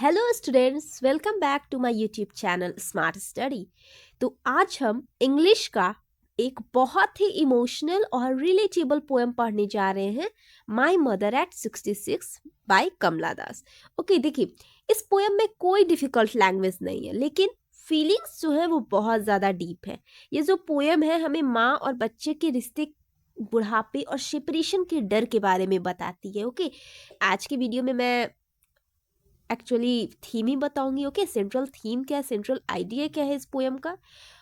Hello students, welcome back to my YouTube channel smart study. तो आज हम English का एक बहुत ही इमोशनल और रिलेटेबल पोएम पढ़ने जा रहे हैं, my mother at 66 by Kamala Das. Okay, देखिए, इस पोएम में कोई डिफिकल्ट लैंग्वेज नहीं है, लेकिन फीलिंग्स जो है वो बहुत ज़्यादा डीप है। ये जो पोएम है हमें माँ और बच्चे के रिश्ते, बुढ़ापे और सेपरेशन के डर के बारे में बताती है। ओके, आज की वीडियो में मैं एक्चुअली थीम ही बताऊंगी। ओके, सेंट्रल थीम क्या है, सेंट्रल आइडिया क्या है इस पोएम का,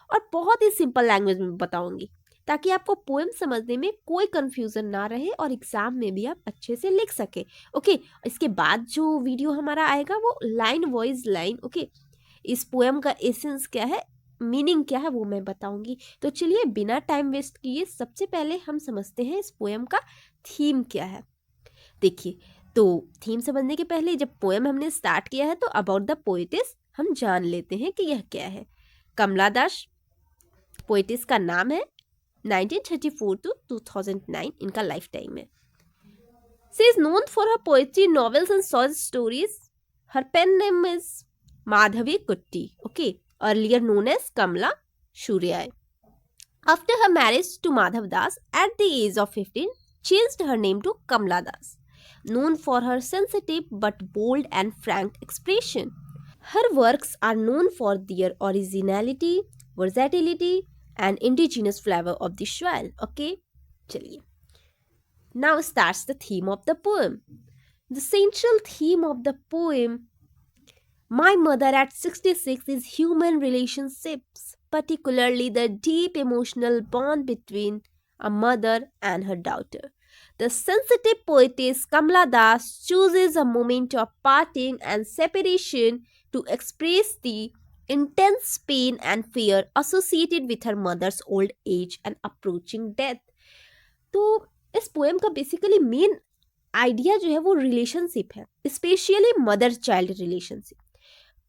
और बहुत ही सिंपल लैंग्वेज में बताऊंगी ताकि आपको पोएम समझने में कोई कंफ्यूजन ना रहे और एग्जाम में भी आप अच्छे से लिख सके। ओके, इसके बाद जो वीडियो हमारा आएगा वो लाइन वाइज लाइन, ओके, इस पोएम का एसेंस क्या है, मीनिंग क्या है, वो मैं बताऊंगी। तो चलिए बिना टाइम वेस्ट किए सबसे पहले हम समझते हैं इस पोएम का थीम क्या है। देखिए, तो थीम समझने के पहले जब पोएम हमने स्टार्ट किया है तो अबाउट द पोएटिस हम जान लेते हैं कि यह क्या है। कमला दास पोएटिस का नाम है। 1934 to 2009 इनका लाइफ टाइम है। She is known for her poetry, novels and short stories. Her pen name is Madhavi Kutty, okay, earlier known as Kamala Surya. After her marriage to Madhav Das at the age of 15, changed her name to Kamla Das, known for her sensitive but bold and frank expression. Her works are known for their originality, versatility, and indigenous flavor of the soil. Okay, चलिए. Now starts the theme of the poem. The central theme of the poem, My Mother at 66, is human relationships, particularly the deep emotional bond between a mother and her daughter. The sensitive poetess Kamala Das chooses a moment of parting and separation to express the intense pain and fear associated with her mother's old age and approaching death. तो इस poem का basically main idea जो है वो relationship है, specially mother child relationship.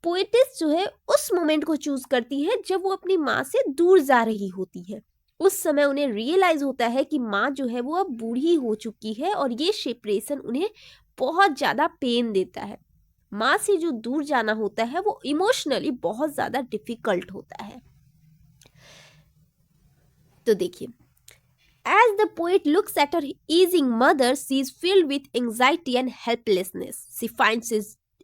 Poet's जो है उस मोमेंट को चूज करती है जब वो अपनी माँ से दूर जा रही होती है। उस समय उन्हें रियलाइज होता है कि माँ जो है वो अब बूढ़ी हो चुकी है और ये सेपरेशन उन्हें बहुत ज़्यादा पेन देता है। माँ से जो दूर जाना होता है वो इमोशनली बहुत ज़्यादा डिफिकल्ट होता है। तो देखिए, as the poet looks at her aging mother, she is filled with anxiety and helplessness. She finds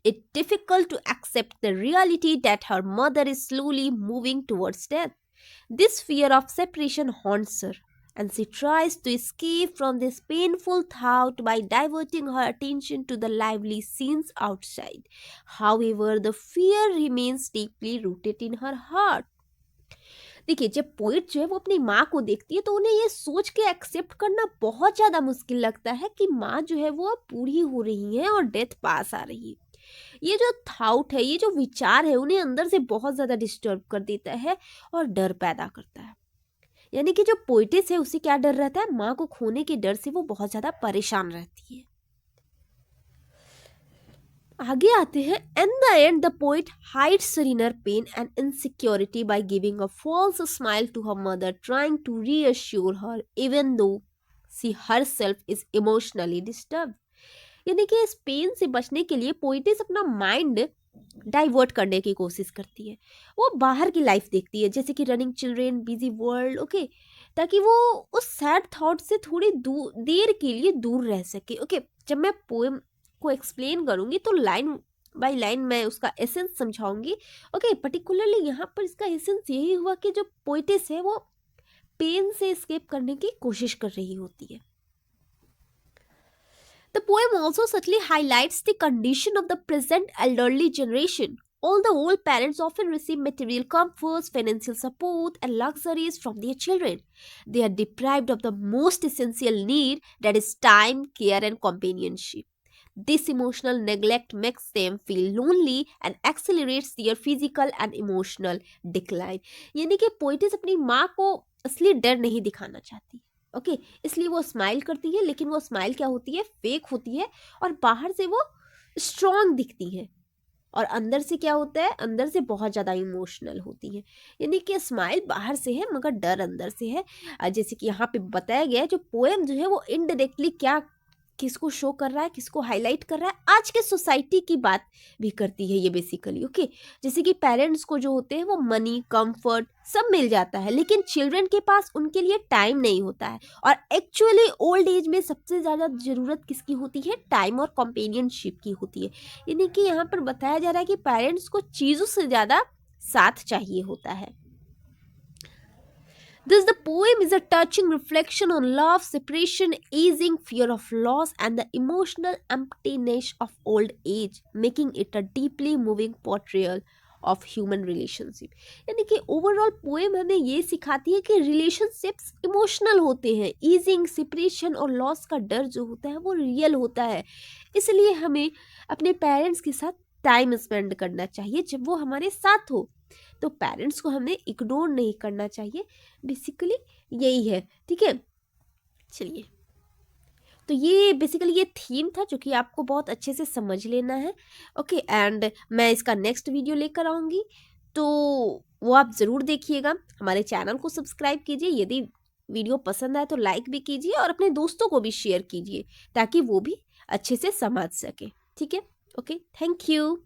it difficult to accept the reality that her mother is slowly moving towards death. This fear of separation haunts her, and she tries to escape from this painful thought by diverting her attention to the lively scenes outside. However, the fear remains deeply rooted in her heart. देखिए, जब poet जो है वो अपनी माँ को देखती है तो उन्हें ये सोच के एक्सेप्ट करना बहुत ज़्यादा मुश्किल लगता है कि माँ जो है वो अब बूढ़ी हो रही है और डेथ पास आ रही है। ये जो थाउट है, ये जो विचार है, उन्हें अंदर से बहुत ज़्यादा डिस्टर्ब कर देता है और डर पैदा करता है। यानी कि जो पोइटिस है उसे क्या डर रहता है, माँ को खोने के डर से वो बहुत ज़्यादा परेशान रहती है। आगे आते हैं। In the end, the poet hides her inner pain and insecurity by giving a false smile to her mother, trying to reassure her, even though she herself is emotionally disturbed. यानी कि इस पेन से बचने के लिए पोइटिस अपना mind divert करने की कोशिश करती है। वो बाहर की लाइफ देखती है, जैसे कि running children, busy world, okay, ताकि वो उस सैड थॉट से थोड़ी देर के लिए दूर रह सके। ओके, जब मैं पोएम को एक्सप्लेन करूंगी तो लाइन बाय लाइन मैं उसका एसेंस समझाऊंगी। ओके, पर्टिकुलरली यहाँ पर इसका एसेंस यही हुआ कि जो पोइटिस है वो पेन से एस्केप करने की कोशिश कर रही होती है। The poem also subtly highlights the condition of the present elderly generation. Although old parents often receive material comforts, financial support, and luxuries from their children, they are deprived of the most essential need, that is time, care, and companionship. This emotional neglect makes them feel lonely and accelerates their physical and emotional decline. यानी कि पोइटिस अपनी माँ को असली डर नहीं दिखाना चाहती। ओके, इसलिए वो स्माइल करती है, लेकिन वो स्माइल क्या होती है, फेक होती है, और बाहर से वो स्ट्रॉन्ग दिखती है और अंदर से क्या होता है, अंदर से बहुत ज़्यादा इमोशनल होती है। यानी कि स्माइल बाहर से है मगर डर अंदर से है। जैसे कि यहाँ पे बताया गया है, जो पोएम जो है वो इनडायरेक्टली क्या किसको शो कर रहा है, किसको हाईलाइट कर रहा है, आज के सोसाइटी की बात भी करती है ये बेसिकली। ओके, जैसे कि पेरेंट्स को जो होते हैं वो मनी, कंफर्ट सब मिल जाता है, लेकिन चिल्ड्रन के पास उनके लिए टाइम नहीं होता है। और एक्चुअली ओल्ड एज में सबसे ज़्यादा ज़रूरत किसकी होती है? टाइम और कंपेनियनशिप की होती है। यानी कि यहाँ पर बताया जा रहा है कि पेरेंट्स को चीज़ों से ज़्यादा साथ चाहिए होता है। Thus, the poem is a touching reflection on love, separation, aging, fear of loss, and the emotional emptiness of old age, making it a deeply moving portrayal of human relationship. यानी कि ओवरऑल पोएम हमें ये सिखाती है कि relationships emotional होते हैं, easing, separation और लॉस का डर जो होता है वो रियल होता है। इसलिए हमें अपने पेरेंट्स के साथ टाइम स्पेंड करना चाहिए जब वो हमारे साथ हो। तो पेरेंट्स को हमें इग्नोर नहीं करना चाहिए, बेसिकली यही है। ठीक है, चलिए, तो ये बेसिकली ये थीम था जो कि आपको बहुत अच्छे से समझ लेना है। ओके, एंड मैं इसका नेक्स्ट वीडियो लेकर आऊँगी, तो वो आप ज़रूर देखिएगा। हमारे चैनल को सब्सक्राइब कीजिए, यदि वीडियो पसंद आए तो लाइक भी कीजिए और अपने दोस्तों को भी शेयर कीजिए ताकि वो भी अच्छे से समझ सके। ठीक है, ओके, थैंक यू।